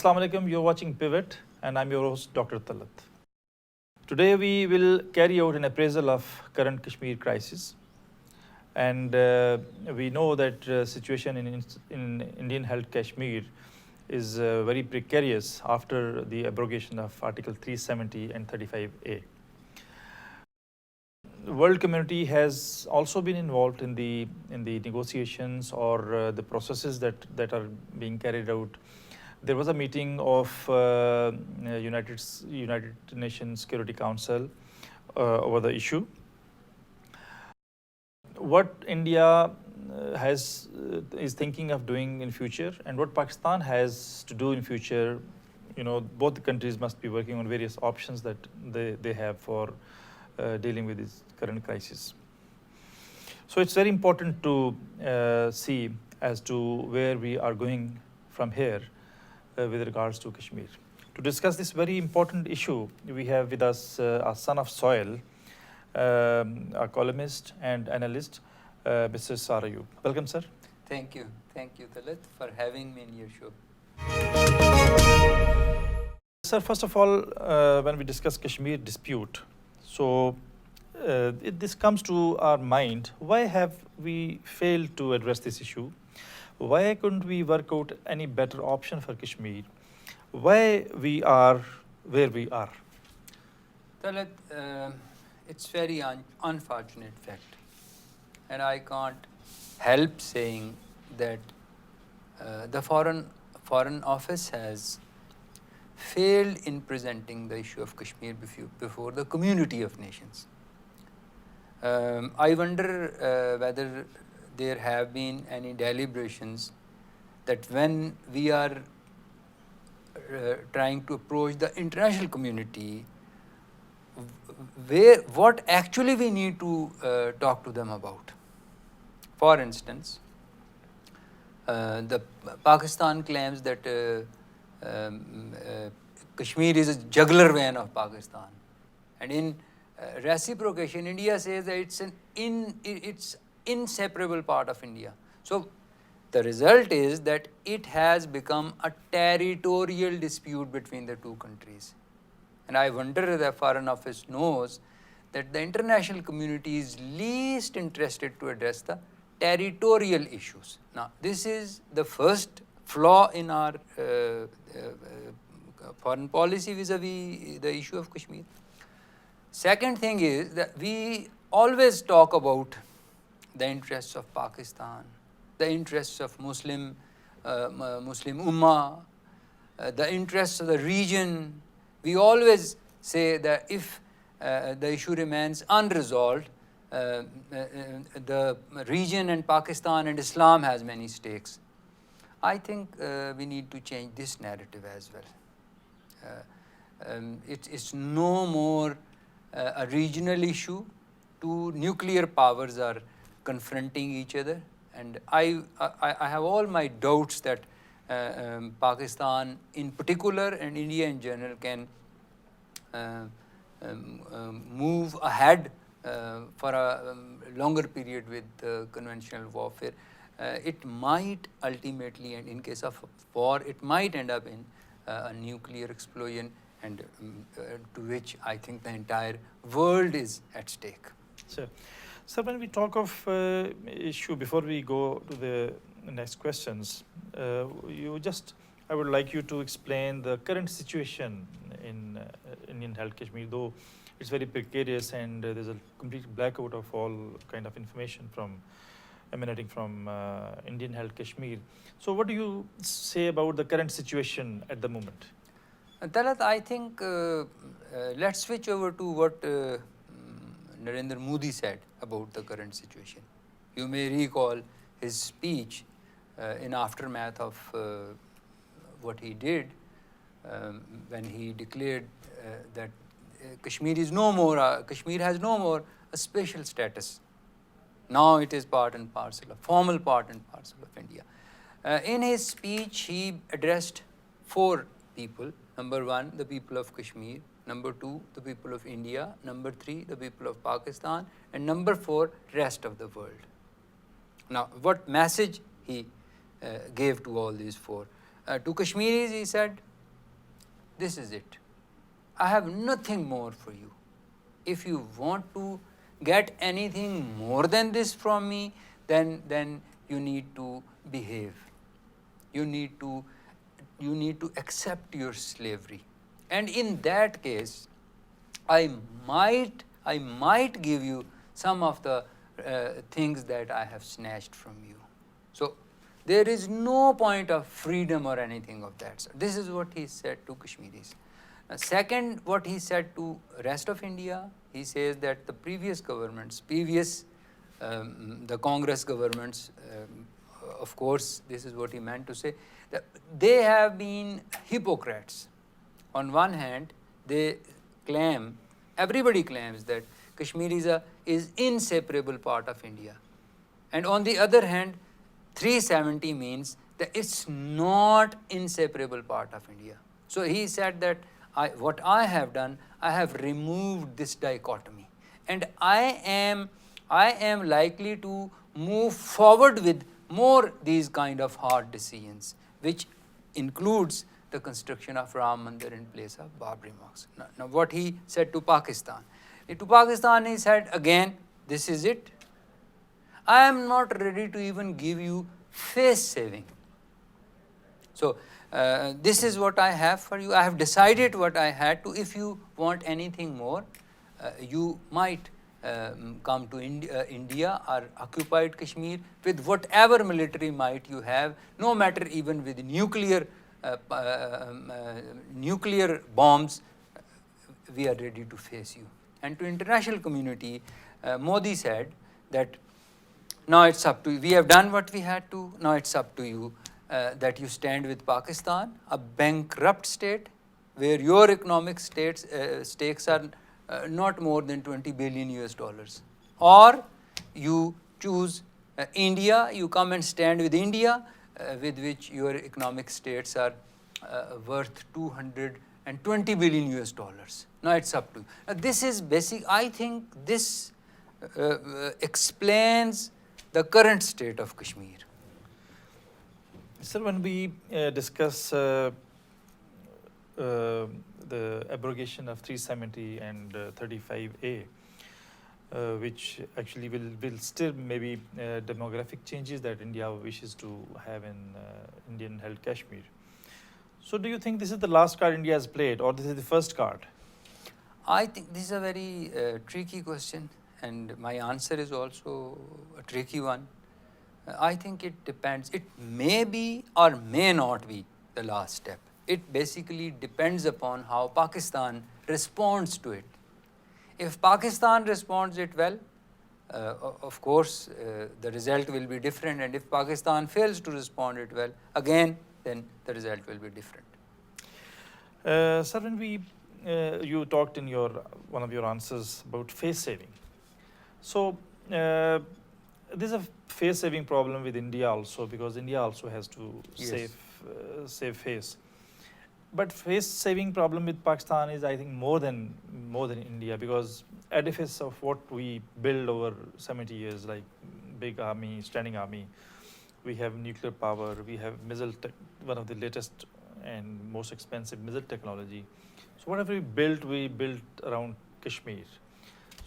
Assalamu alaikum, you're watching Pivot and I'm your host Dr. Talat. Today we will carry out an appraisal of current Kashmir crisis. And we know that situation in Indian held Kashmir is very precarious after the abrogation of Article 370 and 35A. The world community has also been involved in the negotiations or the processes that are being carried out. There was a meeting of United Nations Security Council over the issue. What India is thinking of doing in future and what Pakistan has to do in future, both the countries must be working on various options that they have for dealing with this current crisis. So it's very important to see as to where we are going from here with regards to Kashmir. To discuss this very important issue, we have with us a son of soil, a columnist and analyst, Mr. Ayyub. Welcome, sir. Thank you, Talat, for having me in your show. Sir, first of all, when we discuss Kashmir dispute, so this comes to our mind. Why have we failed to address this issue? Why couldn't we work out any better option for Kashmir? Why we are where we are? Talat, it's very unfortunate fact. And I can't help saying that the Foreign Office has failed in presenting the issue of Kashmir before the community of nations. I wonder whether there have been any deliberations that when we are trying to approach the international community, what actually we need to talk to them about. For instance, the Pakistan claims that Kashmir is a jugular vein of Pakistan, and in reciprocation, India says that it's inseparable part of India. So the result is that it has become a territorial dispute between the two countries. And I wonder if the Foreign Office knows that the international community is least interested to address the territorial issues. Now, this is the first flaw in our foreign policy vis-a-vis the issue of Kashmir. Second thing is that we always talk about the interests of Pakistan, the interests of Muslim Ummah, the interests of the region. We always say that if the issue remains unresolved, the region and Pakistan and Islam has many stakes. I think we need to change this narrative as well. It's no more a regional issue. Two nuclear powers are confronting each other, and I have all my doubts that Pakistan in particular and India in general can move ahead for a longer period with conventional warfare. It might ultimately, and in case of war, it might end up in a nuclear explosion, and to which I think the entire world is at stake. Sure. So when we talk of issue, before we go to the next questions, I would like you to explain the current situation in Indian held Kashmir, though it's very precarious and there's a complete blackout of all kind of information emanating from Indian held Kashmir. So what do you say about the current situation at the moment? Talat, I think let's switch over to what Narendra Modi said about the current situation. You may recall his speech in aftermath of what he did when he declared that Kashmir has no more a special status. Now it is formal part and parcel of India. In his speech, he addressed four people. Number one, the people of Kashmir. Number two, the people of India. Number three, the people of Pakistan. And number four, rest of the world. Now, what message he gave to all these four? To Kashmiris, he said, this is it. I have nothing more for you. If you want to get anything more than this from me, then you need to behave. You need to accept your slavery. And in that case, I might give you some of the things that I have snatched from you. So there is no point of freedom or anything of that sort. This is what he said to Kashmiris. Second, what he said to rest of India, he says that the previous governments, the Congress governments, of course, this is what he meant to say, that they have been hypocrites. On one hand, they claim, everybody claims that Kashmir is inseparable part of India. And on the other hand, 370 means that it's not inseparable part of India. So he said that what I have done, I have removed this dichotomy. And I am likely to move forward with more these kind of hard decisions, which includes the construction of Ram Mandir in place of Babri Mosque. Now what he said to Pakistan. To Pakistan he said again, this is it. I am not ready to even give you face saving. So this is what I have for you. I have decided what I had to. If you want anything more, you might come to India or occupied Kashmir with whatever military might you have, no matter even with nuclear bombs, we are ready to face you. And to international community, Modi said that now it's up to you. We have done what we had to. Now it's up to you that you stand with Pakistan, a bankrupt state where your economic stakes are not more than $20 billion US, or you choose India. You come and stand with India, with which your economic states are worth $220 billion US. Now it's up to you. Now this is basic. I think this explains the current state of Kashmir. Sir, when we discuss the abrogation of 370 and 35A, which actually will still maybe demographic changes that India wishes to have in Indian-held Kashmir. So do you think this is the last card India has played, or this is the first card? I think this is a very tricky question, and my answer is also a tricky one. I think it depends. It may be or may not be the last step. It basically depends upon how Pakistan responds to it. If Pakistan responds it well, of course, the result will be different. And if Pakistan fails to respond it well, again, then the result will be different. Sir, when you talked in one of your answers about face saving. So there's a face saving problem with India also, because India also has to save face. But face saving problem with Pakistan is, I think, more than India, because edifice of what we build over 70 years, like big army, standing army, we have nuclear power, we have one of the latest and most expensive missile technology. So whatever we built around Kashmir.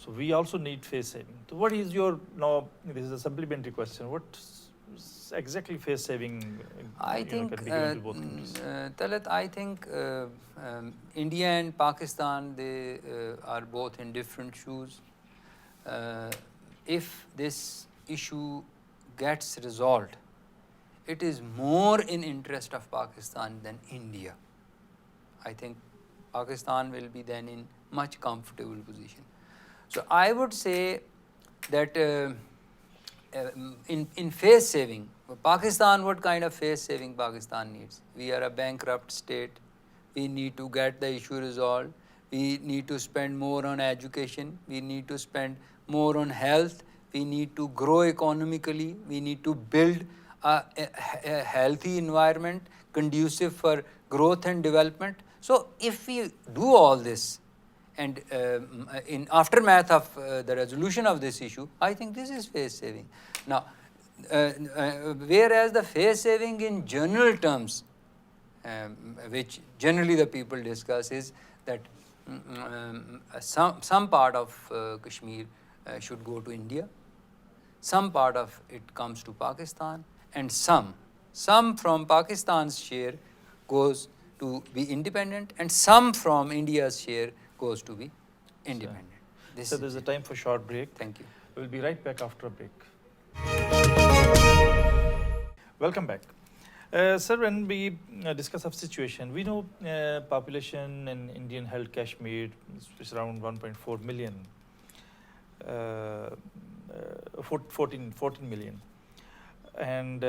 So we also need face saving. So what is this is a supplementary question, what exactly face saving I think, can be given to both countries? Talat, I think India and Pakistan, they are both in different shoes. If this issue gets resolved, it is more in interest of Pakistan than India. I think Pakistan will be then in much comfortable position. So I would say that in face saving, Pakistan, what kind of face saving Pakistan needs? We are a bankrupt state. We need to get the issue resolved. We need to spend more on education. We need to spend more on health. We need to grow economically. We need to build a healthy environment conducive for growth and development. So if we do all this, and in aftermath of the resolution of this issue, I think this is face saving. Now, whereas the face saving in general terms which generally the people discuss, is that some part of Kashmir should go to India, some part of it comes to Pakistan, and some from Pakistan's share goes to be independent, and some from India's share goes to be independent. So there's a time for short break. Thank you. We'll be right back after a break. Welcome back. Sir, when we discuss of situation, we know population in Indian held Kashmir is around 1.4 million, 14 million. And,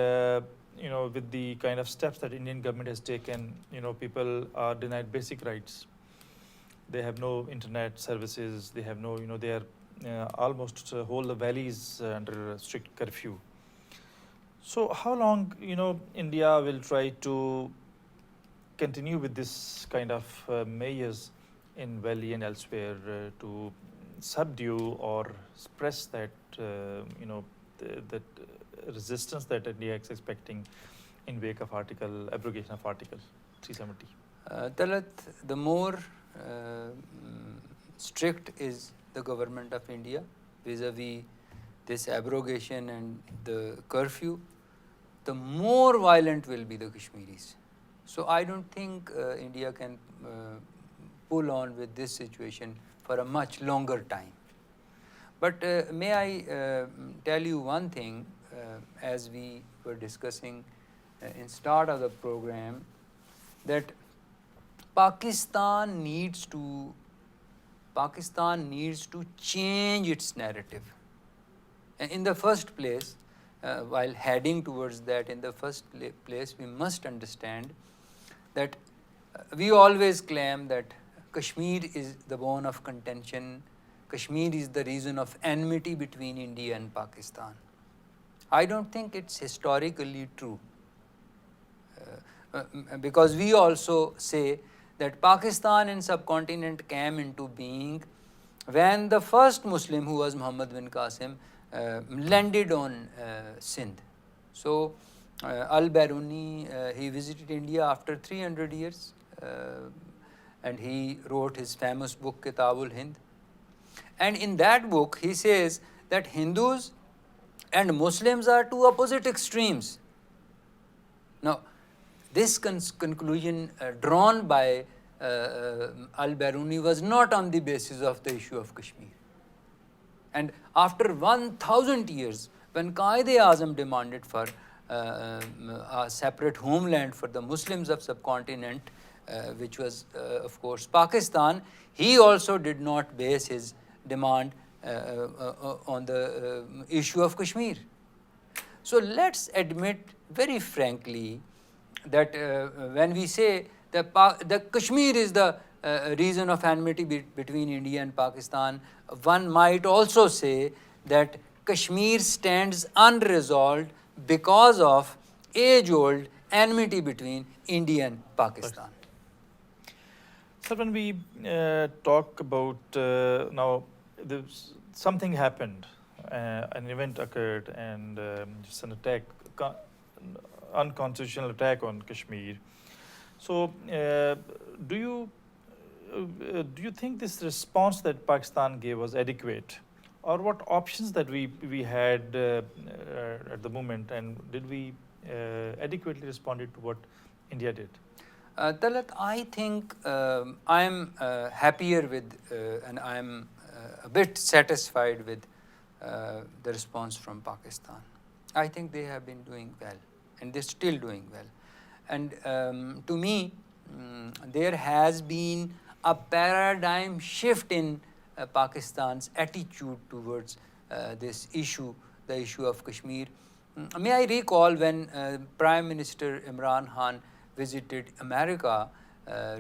with the kind of steps that Indian government has taken, people are denied basic rights. They have no internet services, they have no, they are almost whole the valleys under strict curfew. So how long, India will try to continue with this kind of measures in valley and elsewhere to subdue or suppress that, that resistance that India is expecting in wake of abrogation of Article 370? Talat, the more strict is the government of India vis-a-vis this abrogation and the curfew, the more violent will be the Kashmiris. So I don't think India can pull on with this situation for a much longer time. But may I tell you one thing, as we were discussing in start of the program, that Pakistan needs to change its narrative. And in the first place, while heading towards that, in the first place, we must understand that we always claim that Kashmir is the bone of contention, Kashmir is the reason of enmity between India and Pakistan. I don't think it's historically true, because we also say that Pakistan and subcontinent came into being when the first Muslim, who was Muhammad bin Qasim, landed on Sindh. So Al-Biruni, he visited India after 300 years and he wrote his famous book Kitabul Hind. And in that book he says that Hindus and Muslims are two opposite extremes. Now, this conclusion drawn by Al-Biruni was not on the basis of the issue of Kashmir. And after 1,000 years, when Qaid-e-Azam demanded for a separate homeland for the Muslims of subcontinent, which was of course Pakistan, he also did not base his demand on the issue of Kashmir. So let's admit very frankly that when we say that Kashmir is the reason of enmity between India and Pakistan, one might also say that Kashmir stands unresolved because of age-old enmity between India and Pakistan. So when we talk about now, something happened, an event occurred, and just an attack, unconstitutional attack on Kashmir. So do you think this response that Pakistan gave was adequate, or what options that we had at the moment, and did we adequately responded to what India did? Talat, I think I'm happier with and I'm a bit satisfied with the response from Pakistan. I think they have been doing well and they're still doing well. And to me, there has been a paradigm shift in Pakistan's attitude towards this issue, the issue of Kashmir. May I recall when Prime Minister Imran Khan visited America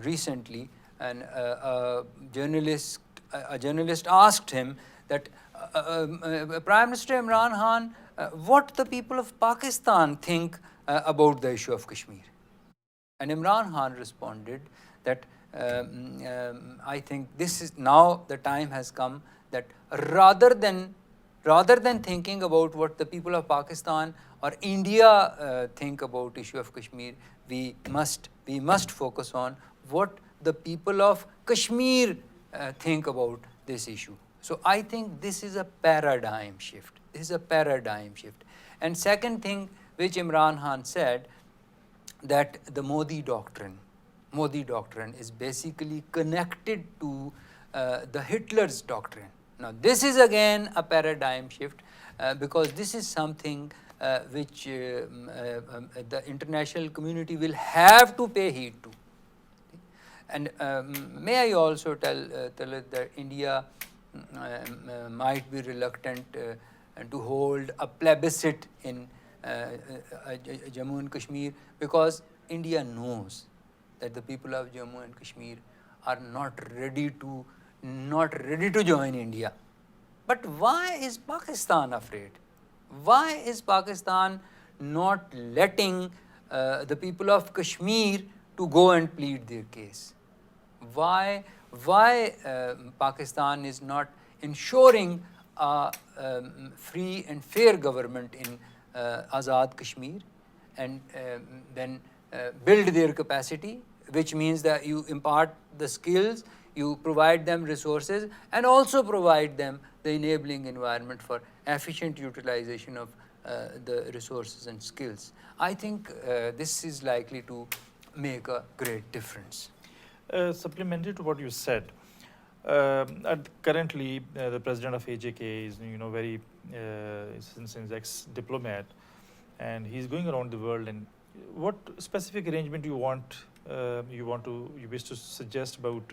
recently, and a journalist asked him that, Prime Minister Imran Khan, what the people of Pakistan think about the issue of Kashmir. And Imran Khan responded that I think this is now the time has come that rather than rather than thinking about what the people of Pakistan or India think about issue of Kashmir, we must focus on what the people of Kashmir think about this issue. So I think this is a paradigm shift. This is a paradigm shift. And second thing which Imran Khan said, that the Modi doctrine is basically connected to the Hitler's doctrine. Now this is again a paradigm shift because this is something which the international community will have to pay heed to. And may I also tell Talat that India might be reluctant to hold a plebiscite in Jammu and Kashmir, because India knows that the people of Jammu and Kashmir are not ready to join India. But why is Pakistan afraid? Why is Pakistan not letting the people of Kashmir to go and plead their case? Why Pakistan is not ensuring a free and fair government in Azad Kashmir, and then build their capacity, which means that you impart the skills, you provide them resources, and also provide them the enabling environment for efficient utilization of the resources and skills. I think this is likely to make a great difference. Supplementary to what you said, currently the president of AJK is very since ex-diplomat, and he's going around the world. And what specific arrangement you wish to suggest about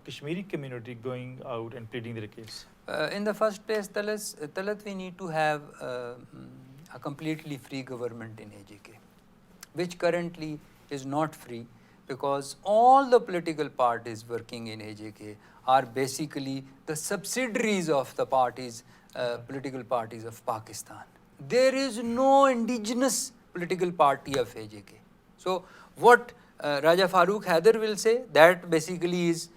Kashmiri community going out and pleading their case? In the first place, Talat, we need to have a completely free government in AJK, which currently is not free, because all the political parties working in AJK are basically the subsidiaries of the political parties of Pakistan. There is no indigenous political party of AJK. So what Raja Farooq Haider will say, that basically is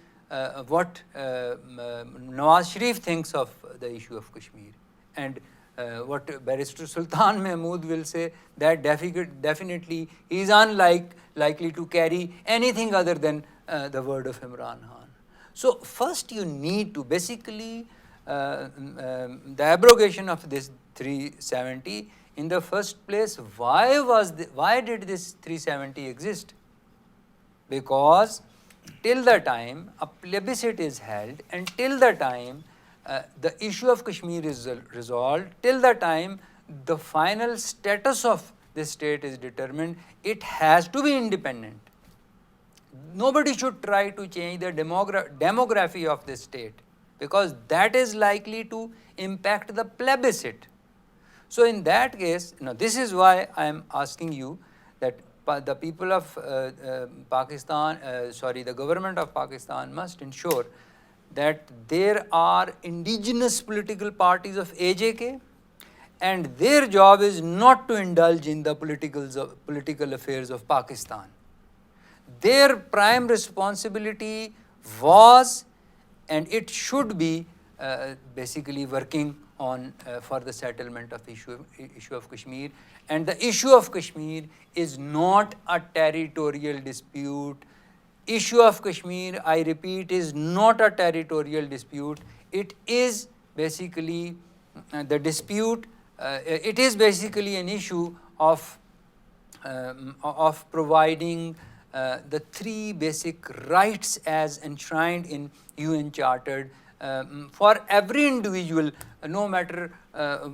what Nawaz Sharif thinks of the issue of Kashmir. And what Barrister Sultan Mahmood will say, that definitely he is likely to carry anything other than the word of Imran Khan. So first you need to basically the abrogation of this 370. In the first place, why did this 370 exist? Because till the time a plebiscite is held, and till the time the issue of Kashmir is resolved, till the time the final status of this state is determined, it has to be independent. Nobody should try to change the demography of this state, because that is likely to impact the plebiscite. So in that case, this is why I am asking you that the people of Pakistan, the government of Pakistan must ensure that there are indigenous political parties of AJK, and their job is not to indulge in the political affairs of Pakistan. Their prime responsibility was, and it should be, basically working on for the settlement of issue of Kashmir. And the issue of Kashmir is not a territorial dispute. Issue of Kashmir, I repeat, is not a territorial dispute. It is basically the dispute. It is basically an issue of providing the three basic rights as enshrined in UN Charter for every individual, no matter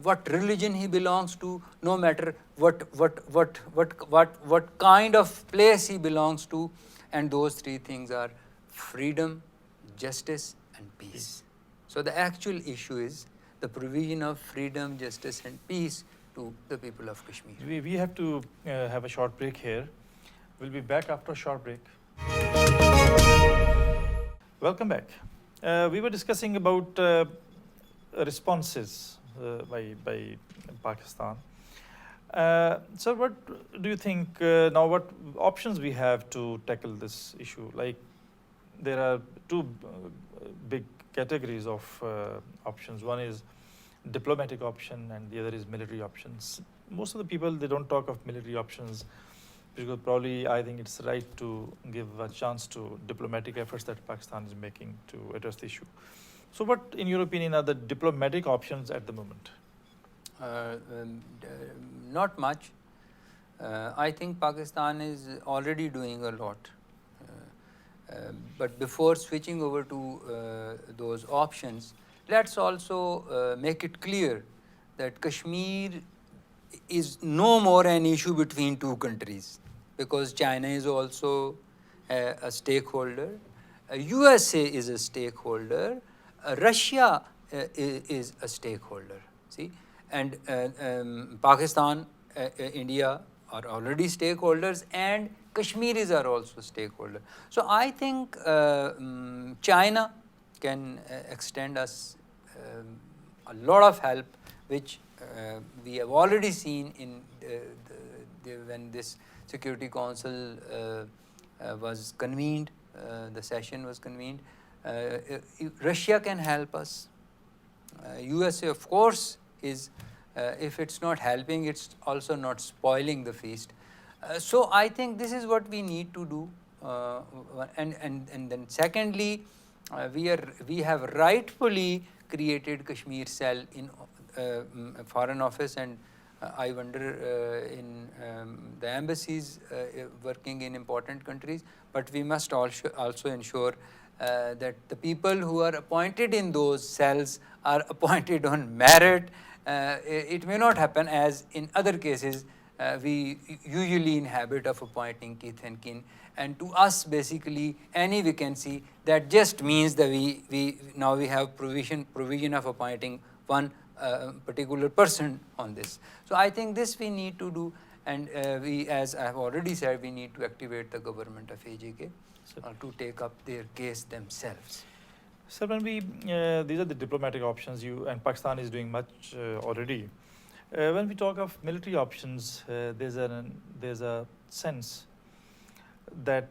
what religion he belongs to, no matter what kind of place he belongs to. And those three things are freedom, justice, and peace. So the actual issue is the provision of freedom, justice, and peace to the people of Kashmir. We have to have a short break here. We'll be back after a short break. Welcome back. We were discussing about responses by Pakistan. So what do you think now, what options we have to tackle this issue? Like, there are two big categories of options. One is diplomatic option and the other is military options. Most of the people, they don't talk of military options because probably I think it's right to give a chance to diplomatic efforts that Pakistan is making to address the issue. So what, in your opinion, are the diplomatic options at the moment? Not much. I think Pakistan is already doing a lot. But before switching over to those options, let's also make it clear that Kashmir is no more an issue between two countries, because China is also a stakeholder, USA is a stakeholder, Russia is a stakeholder. See, and Pakistan, India are already stakeholders, and Kashmiris are also stakeholders. So I think China can extend us a lot of help, which we have already seen in when this Security Council was convened, the session was convened. Russia can help us. USA, of course, is, if it's not helping, it's also not spoiling the feast. So I think this is what we need to do. And then secondly, we have rightfully created Kashmir Cell in Foreign Office, and I wonder in the embassies working in important countries. But we must also ensure that the people who are appointed in those cells are appointed on merit. It may not happen as in other cases. We usually in habit of appointing kith and kin, and to us basically any vacancy, that just means that we now have provision of appointing one particular person on this. So I think this we need to do, and we, as I have already said, we need to activate the government of AJK to take up their case themselves. So when we, these are the diplomatic options, and Pakistan is doing much already. When we talk of military options, there's a sense that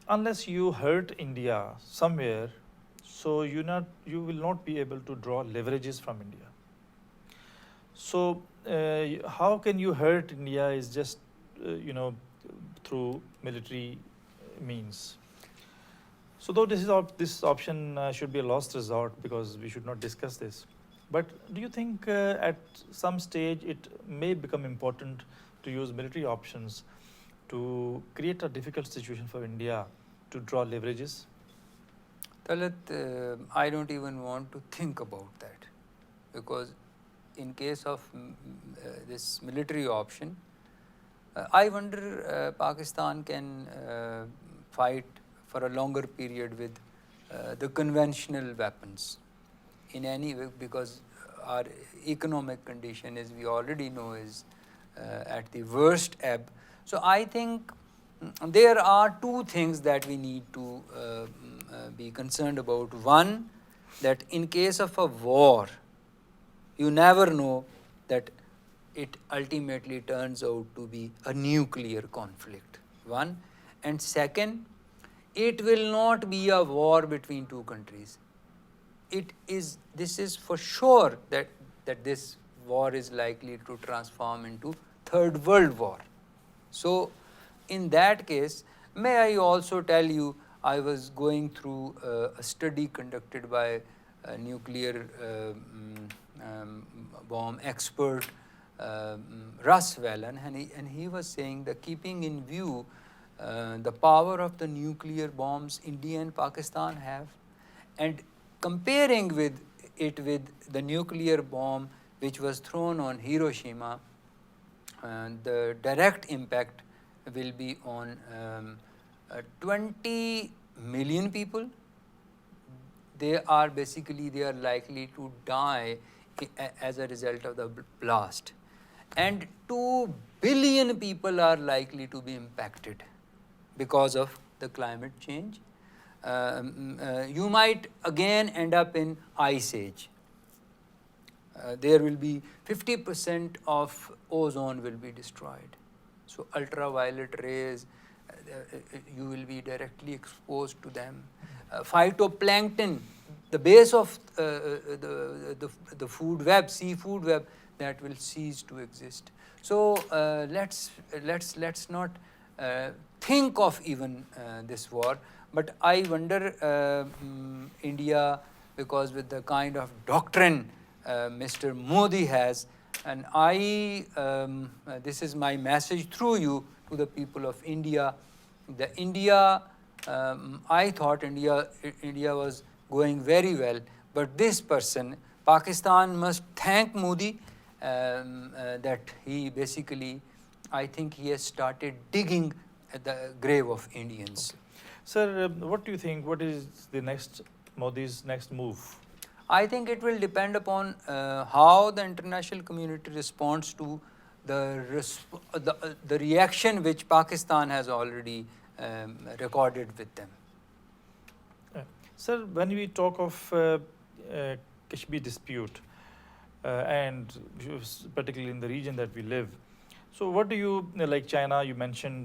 unless you hurt India somewhere, so you will not be able to draw leverages from India. So how can you hurt India is just through military means. So though this option should be a last resort, because we should not discuss this. But do you think at some stage it may become important to use military options to create a difficult situation for India to draw leverages? Talat, I don't even want to think about that, because in case of this military option, I wonder Pakistan can fight for a longer period with the conventional weapons in any way, because our economic condition, as we already know, is at the worst ebb. So I think there are two things that we need to be concerned about. One, that in case of a war, you never know that it ultimately turns out to be a nuclear conflict. One. And second, it will not be a war between two countries. This is for sure that this war is likely to transform into Third World War. So in that case, may I also tell you, I was going through a study conducted by a nuclear bomb expert, Russ Whelan, and he was saying that keeping in view the power of the nuclear bombs India and Pakistan have, and comparing it with the nuclear bomb which was thrown on Hiroshima, the direct impact will be on 20 million people. They are likely to die as a result of the blast. And 2 billion people are likely to be impacted because of the climate change. You might again end up in ice age. There will be 50% of ozone will be destroyed. So ultraviolet rays, you will be directly exposed to them. phytoplankton, the base of the food web, seafood web, that will cease to exist. So let's not think of even this war. But I wonder, India, because with the kind of doctrine Mr. Modi has, and this is my message through you to the people of India. I thought India was going very well, but this person, Pakistan, must thank Modi that he basically, I think he has started digging at the grave of Indians. Okay. Sir, what do you think? What is the Modi's next move? I think it will depend upon how the international community responds to the reaction which Pakistan has already recorded with them. Sir, when we talk of Kashmir dispute, and particularly in the region that we live, so what do you, like China, you mentioned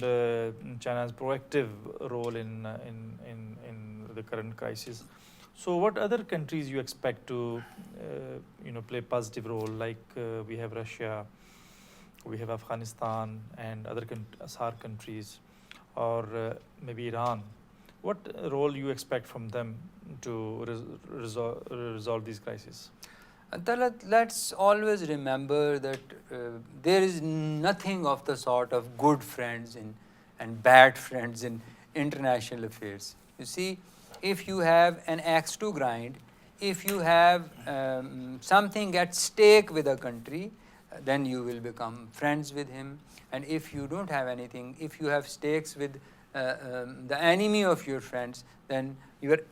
China's proactive role in the current crisis. So what other countries you expect to play positive role, like we have Russia, we have Afghanistan and other Asrar countries, or maybe Iran. What role you expect from them to resolve these crises? Talat, let's always remember that there is nothing of the sort of good friends and bad friends in international affairs. You see, if you have an axe to grind, if you have something at stake with a country, then you will become friends with him. And if you don't have anything, if you have stakes with the enemy of your friends, then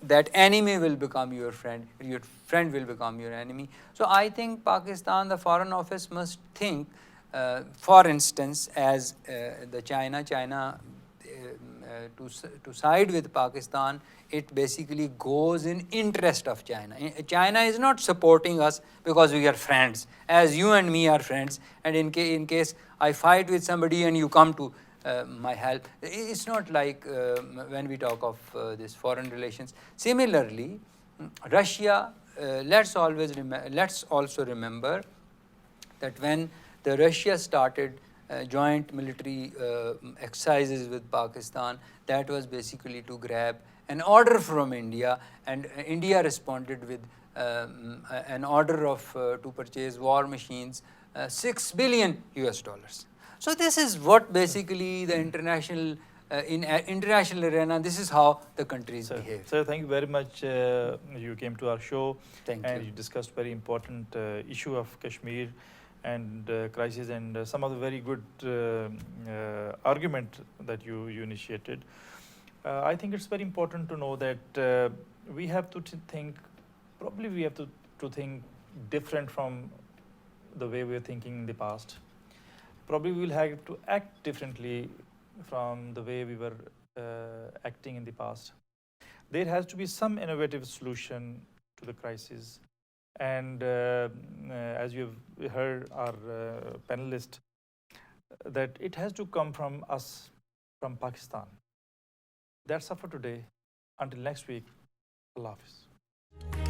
that enemy will become your friend will become your enemy. So I think Pakistan, the Foreign Office must think, for instance, as the China to side with Pakistan, it basically goes in interest of China. China is not supporting us because we are friends, as you and me are friends, and in case I fight with somebody and you come to my help. It's not like when we talk of this foreign relations. Similarly, Russia, let's also remember that when the Russia started joint military exercises with Pakistan, that was basically to grab an order from India, and India responded with an order of to purchase war machines, $6 billion. So this is what basically the international in international arena, this is how the countries behave. Sir, thank you very much. You came to our show. Thank and you. You discussed very important issue of Kashmir and crisis, and some of the very good argument that you initiated. I think it's very important to know that we have to think, probably we have to think different from the way we were thinking in the past. Probably we will have to act differently from the way we were acting in the past. There has to be some innovative solution to the crisis. And as you have heard our panelist, that it has to come from us, from Pakistan. That's all for today. Until next week, Allah Hafiz.